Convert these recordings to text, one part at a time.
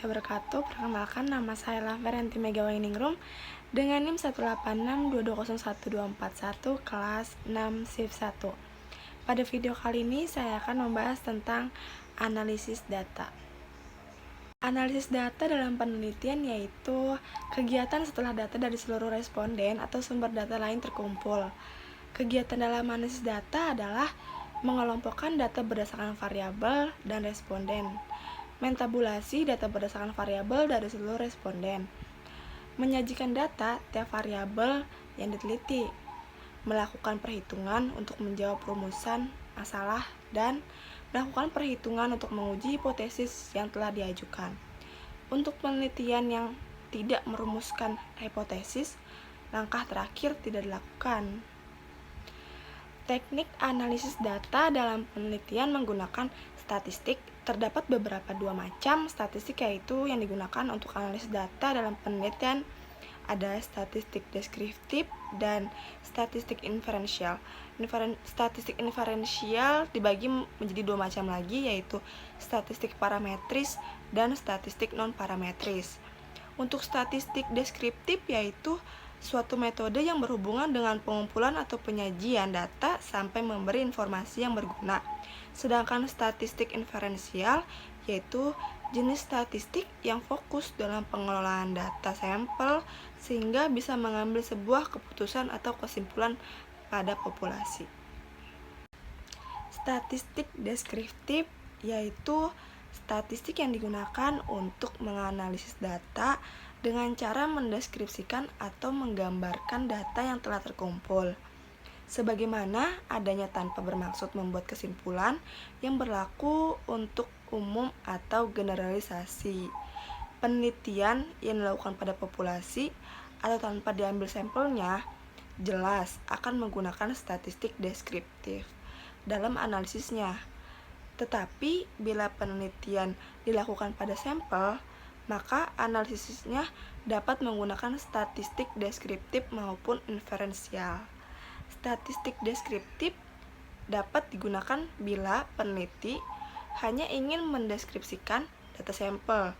warahmatullahi wabarakatuh. Perkenalkan, nama saya Laveranti Megawainingrum dengan NIM 18622012441 kelas 6 shift 1. Pada video kali ini saya akan membahas tentang analisis data. Analisis data dalam penelitian yaitu kegiatan setelah data dari seluruh responden atau sumber data lain terkumpul. Kegiatan dalam analisis data adalah mengelompokkan data berdasarkan variabel dan responden, mentabulasi data berdasarkan variabel dari seluruh responden, menyajikan data tiap variabel yang diteliti, melakukan perhitungan untuk menjawab rumusan masalah, dan melakukan perhitungan untuk menguji hipotesis yang telah diajukan. Untuk penelitian yang tidak merumuskan hipotesis, langkah terakhir tidak dilakukan. Teknik analisis data dalam penelitian menggunakan statistik. Terdapat dua macam statistik yaitu yang digunakan untuk analisis data dalam penelitian. Ada statistik deskriptif dan statistik inferensial. Statistik inferensial dibagi menjadi dua macam lagi, yaitu statistik parametris dan statistik non-parametris. Untuk statistik deskriptif yaitu suatu metode yang berhubungan dengan pengumpulan atau penyajian data sampai memberi informasi yang berguna. Sedangkan statistik inferensial yaitu jenis statistik yang fokus dalam pengelolaan data sampel sehingga bisa mengambil sebuah keputusan atau kesimpulan pada populasi. Statistik deskriptif yaitu statistik yang digunakan untuk menganalisis data dengan cara mendeskripsikan atau menggambarkan data yang telah terkumpul, sebagaimana adanya tanpa bermaksud membuat kesimpulan yang berlaku untuk umum atau generalisasi. Penelitian yang dilakukan pada populasi atau tanpa diambil sampelnya jelas akan menggunakan statistik deskriptif dalam analisisnya. Tetapi bila penelitian dilakukan pada sampel, maka analisisnya dapat menggunakan statistik deskriptif maupun inferensial. Statistik deskriptif dapat digunakan bila peneliti hanya ingin mendeskripsikan data sampel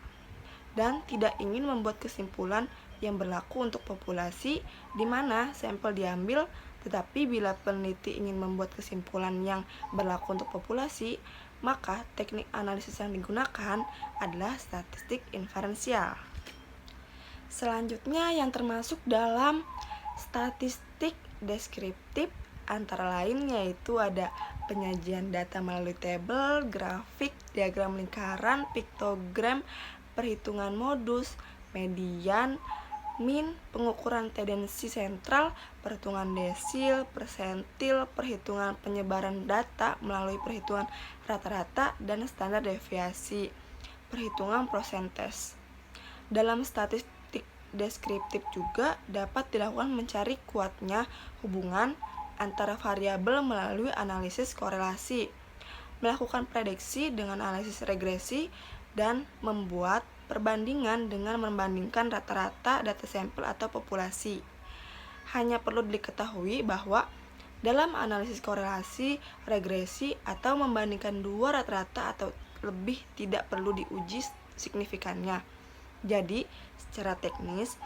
dan tidak ingin membuat kesimpulan yang berlaku untuk populasi di mana sampel diambil. Tetapi bila peneliti ingin membuat kesimpulan yang berlaku untuk populasi, maka teknik analisis yang digunakan adalah statistik inferensial. Selanjutnya yang termasuk dalam statistik deskriptif antara lain yaitu ada penyajian data melalui tabel, grafik, diagram lingkaran, piktogram, perhitungan modus, median, min, pengukuran tendensi sentral, perhitungan desil, persentil, perhitungan penyebaran data melalui perhitungan rata-rata dan standar deviasi, perhitungan persentase. Dalam statistik deskriptif juga dapat dilakukan mencari kuatnya hubungan antara variabel melalui analisis korelasi, melakukan prediksi dengan analisis regresi, dan membuat perbandingan dengan membandingkan rata-rata data sampel atau populasi. Hanya perlu diketahui bahwa dalam analisis korelasi, regresi, atau membandingkan dua rata-rata atau lebih tidak perlu diuji signifikannya. Jadi, secara teknis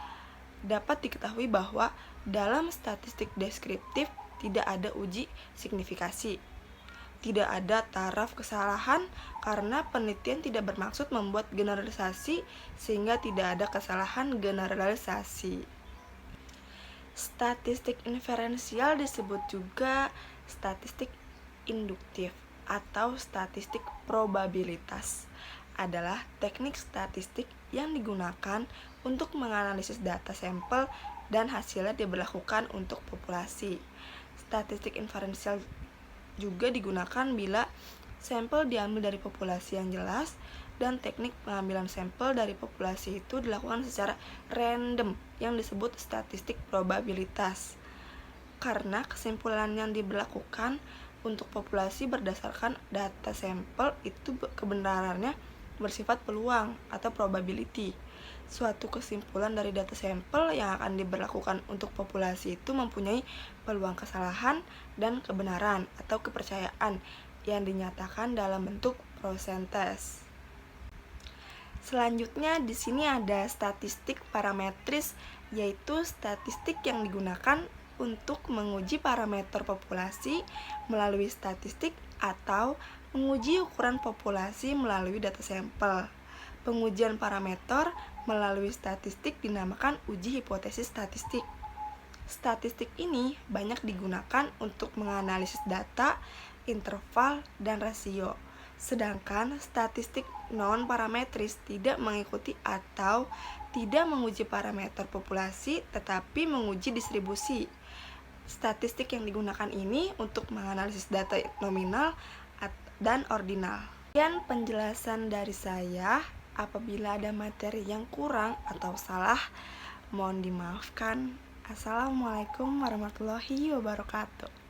dapat diketahui bahwa dalam statistik deskriptif tidak ada uji signifikasi. Tidak ada taraf kesalahan karena penelitian tidak bermaksud membuat generalisasi sehingga tidak ada kesalahan generalisasi. Statistik inferensial disebut juga statistik induktif atau statistik probabilitas. Adalah teknik statistik yang digunakan untuk menganalisis data sampel dan hasilnya diberlakukan untuk populasi. Statistik inferensial juga digunakan bila sampel diambil dari populasi yang jelas dan teknik pengambilan sampel dari populasi itu dilakukan secara random yang disebut statistik probabilitas. Karena kesimpulan yang diberlakukan untuk populasi berdasarkan data sampel itu kebenarannya bersifat peluang atau probability. Suatu kesimpulan dari data sampel yang akan diberlakukan untuk populasi itu mempunyai peluang kesalahan dan kebenaran atau kepercayaan yang dinyatakan dalam bentuk persentase. Selanjutnya di sini ada statistik parametris, yaitu statistik yang digunakan untuk menguji parameter populasi melalui statistik atau menguji ukuran populasi melalui data sampel. Pengujian parameter melalui statistik dinamakan uji hipotesis statistik. Statistik ini banyak digunakan untuk menganalisis data, interval, dan rasio. Sedangkan statistik non-parametris tidak mengikuti atau tidak menguji parameter populasi tetapi menguji distribusi. Statistik yang digunakan ini untuk menganalisis data nominal dan ordinal. Sekian penjelasan dari saya. Apabila ada materi yang kurang atau salah, mohon dimaafkan. Assalamualaikum warahmatullahi wabarakatuh.